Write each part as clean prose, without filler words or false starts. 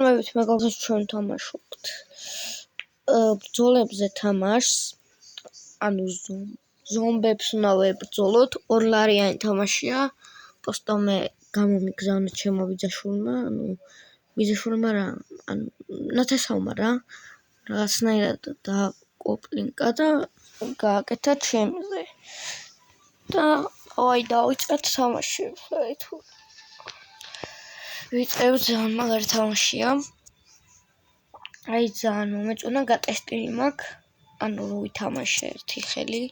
მებით მეგობრებს ჩვენ თამაშობთ ბრძოლებზე თამაშს, ანუ ზომბებს უნდა ვებრძოლოთ, ორლარიანი თამაშია. просто მე გამომიგზავნა ჩემო ბიძაშვილმა, ბიძაშვილმა რა, ნათესავმა რა, რაღაცნაირად დააკოპლინკა და გააკეთა ჩემზე. და დავიწყეთ თამაშები, თუ ვიწყებ ძალიან მაგარი თამაშია. ძალიან მომეწონა, გატესტილი მაქვს, რო ვითამაშე ერთი ხელი.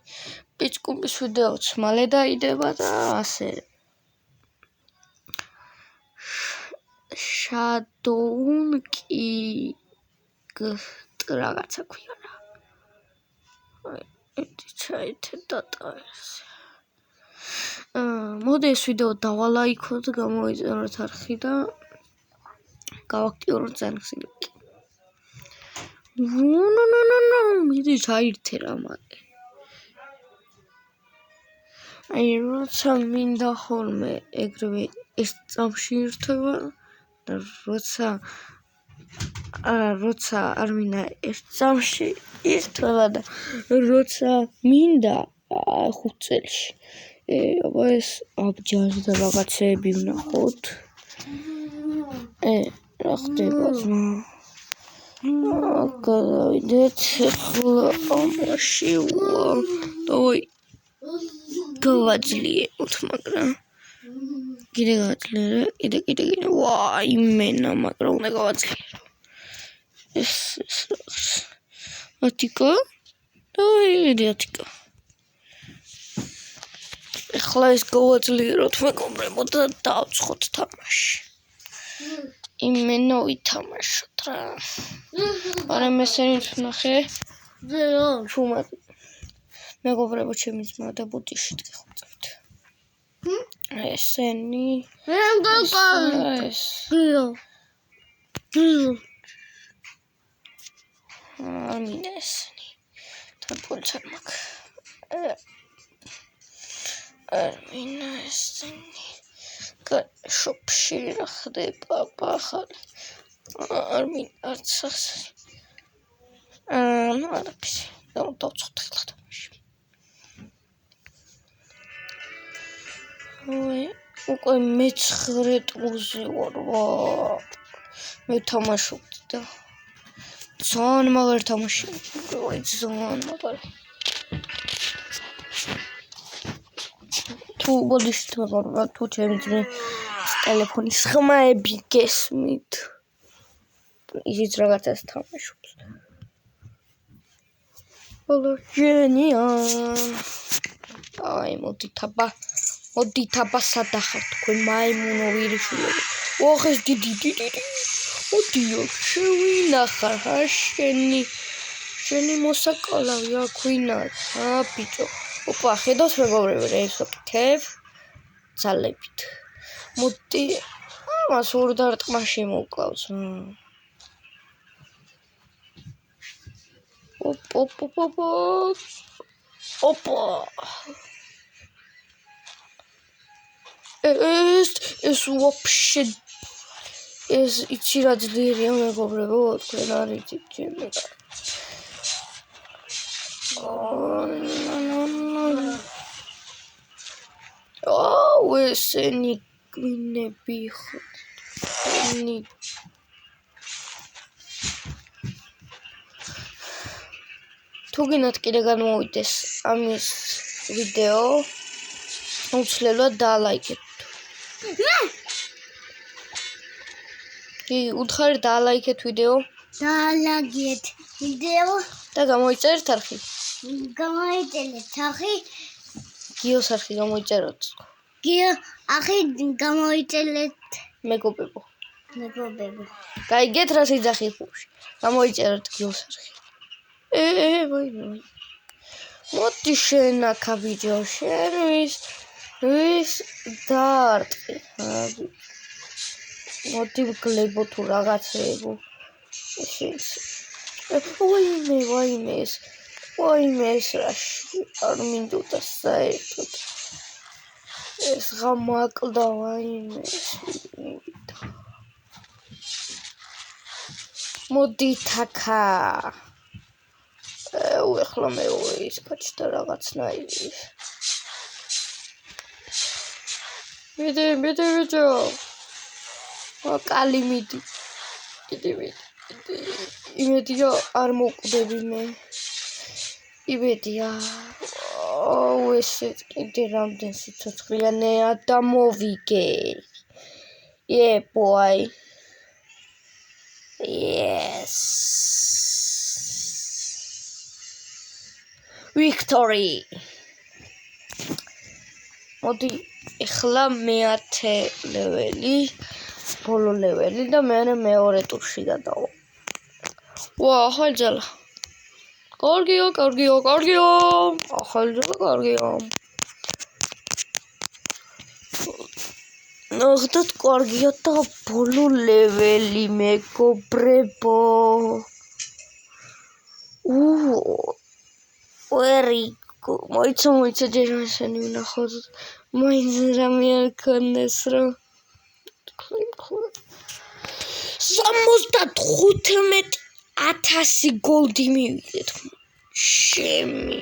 პიჭკუპის ვიდეოც მალე დაიდება და ასე. Shadow რაღაცა ქვია რა. ჩაითე დატოვეს. მოდი ეს ვიდეო დავალაიქოთ, გამოიწეროთ არხი და გავაქტიუროთ ზანხსილიკი. მიდი ჩაირთე რა მალე. როცა მინდა ხოლმე ეგრევე ეს წამში ირთვება და როცა არ მინდა ეს წამში ირთვება და როცა მინდა 5 წელში. აბა ეს აბჯარი და რაღაცეები ვნახოთ. რა ხდება ძმა? გადავიდეთ ახლა ამაში გავაძლიეროთ, მაგრამ კიდე გავაძლიერე, კიდე ვაიმენა, მაგრამ უნდა გავაძლიერო. ეს ათიკა და ათიკა. ახლა ეს გავაძლიეროთ მეგობრებო და დავწყოთ თამაში. იმენო ვითამაშოთ რა. მაგრამ ესენიც ვნახე. ჩუმად. მეგობრებო ჩემი ძმა და ბუდიში გიხოცებთ. ესენი. ეს. ამინა ესენი. თამპულს არ მაქვს. ამინა ესენი. შოპში რა ხდება ახალი. არ არც ასე. არაფერს. დავწყოთ ახლა თამაში. უკვე მე-9 ტურზე ვარ. მე თამაშობთ და ძალიან მაგარი თამაშია. ძალიან მაგარი. თუ ბოდიშით მეგობრებო, თუ ჩემი ძმის ტელეფონის ხმაები გესმით, ისიც რაღაცას თამაშობს. ჟენია. მოდით აბა სადახართ თქვენ მაიმუნო ვირიშულები. ოხ ეს დიდი. მოდიო, შევინახარ შენი მოსაკალავი აქ ვინახა, ბიჭო. ოპა, ხედავთ მეგობრებო, ეს ვაკეთებ ძალებით. მოდი, ამას ორ დარტყმაში მოკლავს. ოპა. ეს ვაფშე ეს იცი რა ძლიერია მეგობრებო, თქვენ არ იცით ჩემი რა. ესენი გვინები ხოთ. თუ გინდათ კიდე გამოვიდეს ამის ვიდეო, უცვლელად დაალაიქეთ. უთხარი დაალაიქეთ ვიდეო. დაალაგეთ ვიდეო და გამოიწერეთ არხი. გამოიწერეთ არხი. გიოს არხი გამოიწეროთ. გიო არხი გამოიწერეთ მეგობრებო. გაიგეთ რა სიძახი ხუში. გამოიწეროთ გიოს არხი. ვაი. მოდი შენ აქა ვიდეო შენ ვის დაარტყი. მოდი ვგლებო თუ რაღაცეებო. ვაიმე ეს რაში არ მინდოდა საერთოდ. ეს ღამაკლდა ვაიმე. მოდით აქა. ეხლა მე ის გაჩნდა რაღაცნაირი. მიდი. კალი მიდი. იმედია არ მოვკვდები მე. იმედია. ესე კიდე რამდენ სიცოცხლიანია და მოვიგე. Yeah boy. Yes. Victory. მოდი ეხლა მე-10 ლეველი, ბოლო ლეველი და მე მეორე ტურში გადავა. ვა, ახალი ძალა. კარგია. ახალი ძალა კარგია. ნახეთ კარგია და ბოლო ლეველი მეგობრებო. მოიცა ჯერ შენი ვნახოთ. მაინც რამე არ ქონდეს რა. 75,000 გოლდი მივიღეთ. შემი.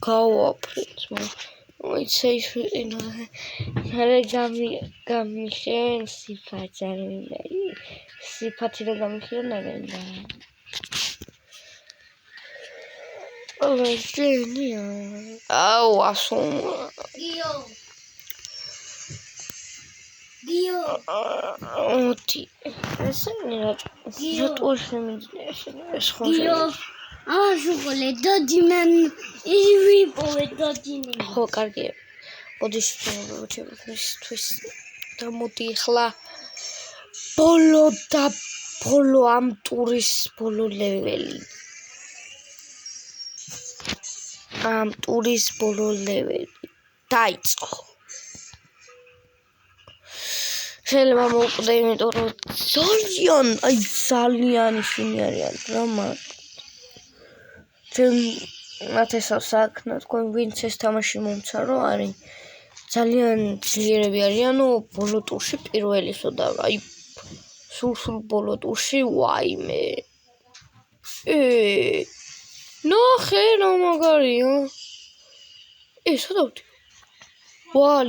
გავაფრით. მოიცა ის გამიხევენ სიფათი რა გამიხევენ არა. Genia. Awesome. Dio. Oti. შოკოლადე დოდინან ივიპოვე დოდინი. ხო, კარგია. მოდი შეგვიძლია და მოდი ახლა ბოლო ამ ტურის ბოლო ლეველი. ამ ტურის ბოლო ლეველი დაიწყო. შეიძლება მოვკვდე, იმიტომ რომ ძალიან ისინი არიან რა მაგ. ჩემ მათესავს აქნა თქვენ ვინც ეს თამაში მომცა რომ არის ძალიან ძლიერები არიანო ბოლო ტურში პირველისო და აი სულ ბოლო ტურში ვაიმე. ნახე რა მაგარია. სადავდი.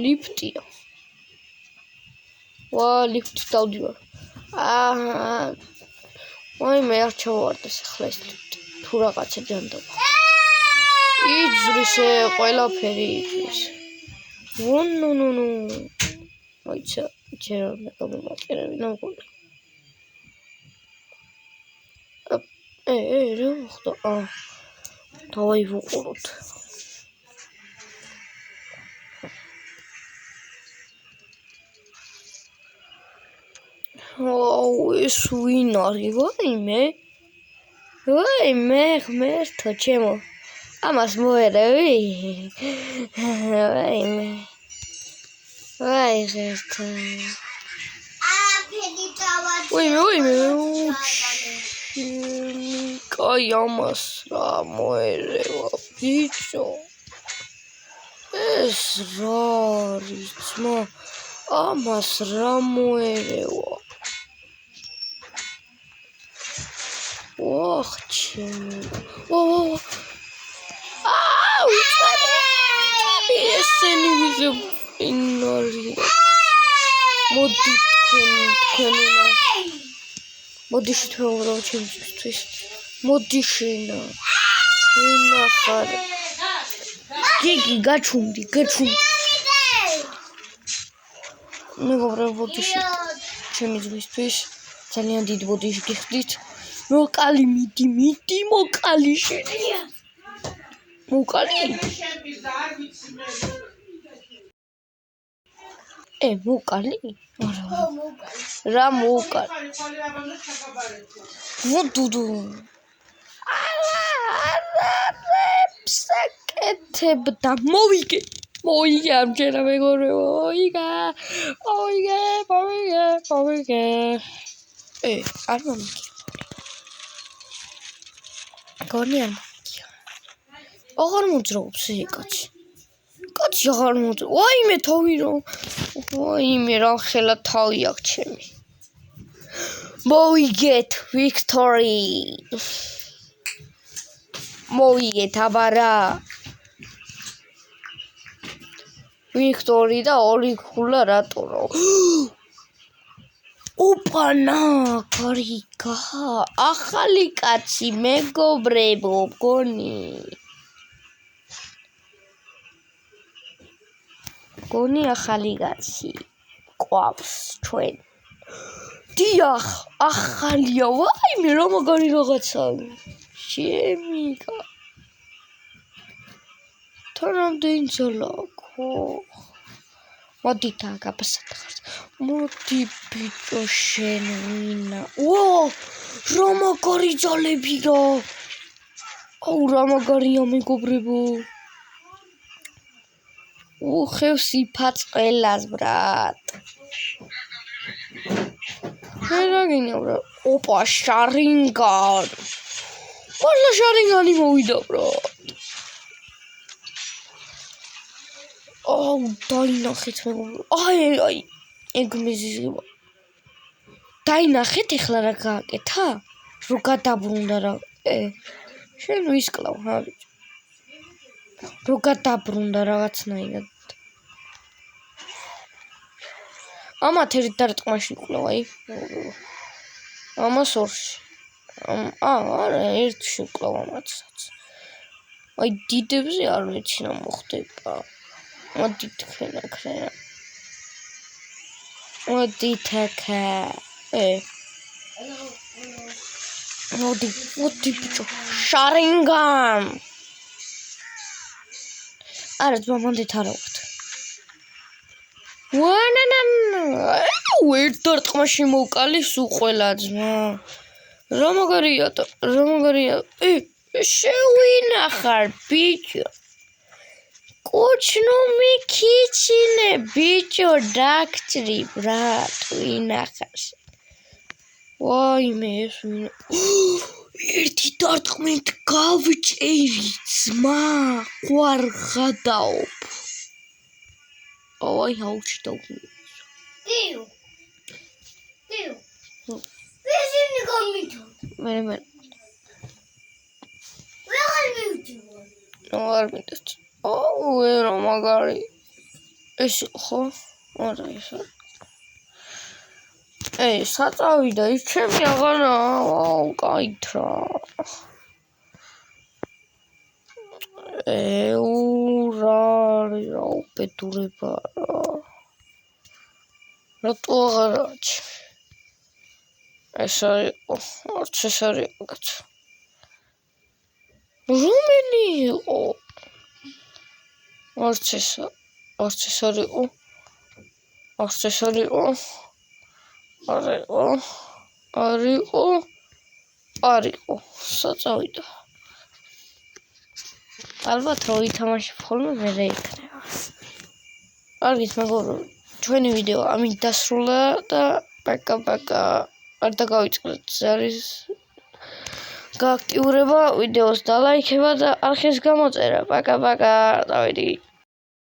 ლიფტია. ლიფტი დავდივარ. ვაიმე არ ჩავარდეს ახლა ეს ლიფტი. თუ რაღაცა ჯანდაბა. იძრის ყველაფერი იძრის. ნუ. მოიცა ჯერ უნდა გამომაწერები ნამგონი. რა მოხდა? დავაი ვუყუროთ. ეს ვინ არის? ვაიმე, ღმერთო ჩემო. ამას მოერევი? ვაიმე. ვაი ღერთო. ვაიმე. კაი ამას რა მოერევა ბიჭო. ეს რა არის ძმა? ამას რა მოერევა? ესენი ვიზებინარი. მოდი თქვენი მოდი შეთმეუბრალ ჩემთვის. მოდი შენა. ნახარ. გიგი გაჩუმდი. მეგობრებო, ბოდიში ჩემი ძმისთვის ძალიან დიდ ბოდიში გიხდით. მოკალი მიდი მოკალი შენია. მოკალი? მოკალი? რა მოკალი? ვოდუდუ. საკეთებდა მოვიგე ამჯერა მეგობრებო. მოვიგე. არ მომიგე. გონიან. აღარ მოძრაობს კაცი. აღარ მოძრაობს. ვაიმე თავი რა. ვაიმე რა ხელა თავი აქვს ჩემი. მოვიგეთ ვიქტორი. მოვიგეთ აბარა. ვიქტორი და ორი ქულა რატორო? ოპანა, გარიგა. ახალი კაცი მეგობრებო, გონი. გონი ახალი კაცი. ყვავს ჩვენ. დიახ, ახალია. ვაიმე, რა მაგარი რაღაცა. შემიგა. თანამდე ინძალა ხო? მოდით გაბასათხარს. მოდი ბიჭო შენ ვინა. რა მაგარი ძალებია. აუ რა მაგარია მეგობრებო. ხევს იფაც ყველას ბრატ. რა გინდა ბრა? ოპა შარინგან. ყველა შარინგანი მოვიდა ბრატ. აუ დაინახეთ მეგობრებო. აი ეგ მეზიზება. დაინახეთ ეხლა რა გააკეთა? რო გადაბრუნდა რა. შენ ვისკლავ ხა ბიჭო. რო გადაბრუნდა რაღაცნაირად. ამათ ერთ დარტყმაში ვკლავ აი. ამას ორში. არა ერთში ვკლავ ამათსაც. აი დიდებზე არ ვიცი რა მოხდება. მოდით თქვენ აქ. მოდით აქ. მოდი ბიჭო. შარინგან. არა ძმა მოდით არა ვხთ. ერთ დარტყმაში მოვკალი სულ ყველა ძმა. რა მაგარია. შევინახარ ბიჭო. კუჩნუ მიქიჩინე ბიჭო დაგჭრი ბრატ ვინახარ. ვაიმე ეს ვინ. ერთი დარტყმით გავჭერი ძმა. ყوار გადაობ. აი აუჩდო. დიო. ვეზინი გამიჯო. მე. არ მიდეთ. რა მაგარი. ეს ხო? არა ეს. საწავიდა ის ჩემი აღარა. გაითრა. რა უპეტურება რა. რატო აღარაჩ? ეს არც ეს არის. რომელი იყო? არც ეს არისო. არისო. საწავიდა. ალბათ რო ითამაში ხოლმე მე იქნება. არგით მეგობრებო, ჩვენი ვიდეო ამით დასრულა და პაკა. არ დაგავიწყდეთ ზარის გააქტიურება, ვიდეოს დალაიქება და არხის გამოწერა. პაკა. დავიდი.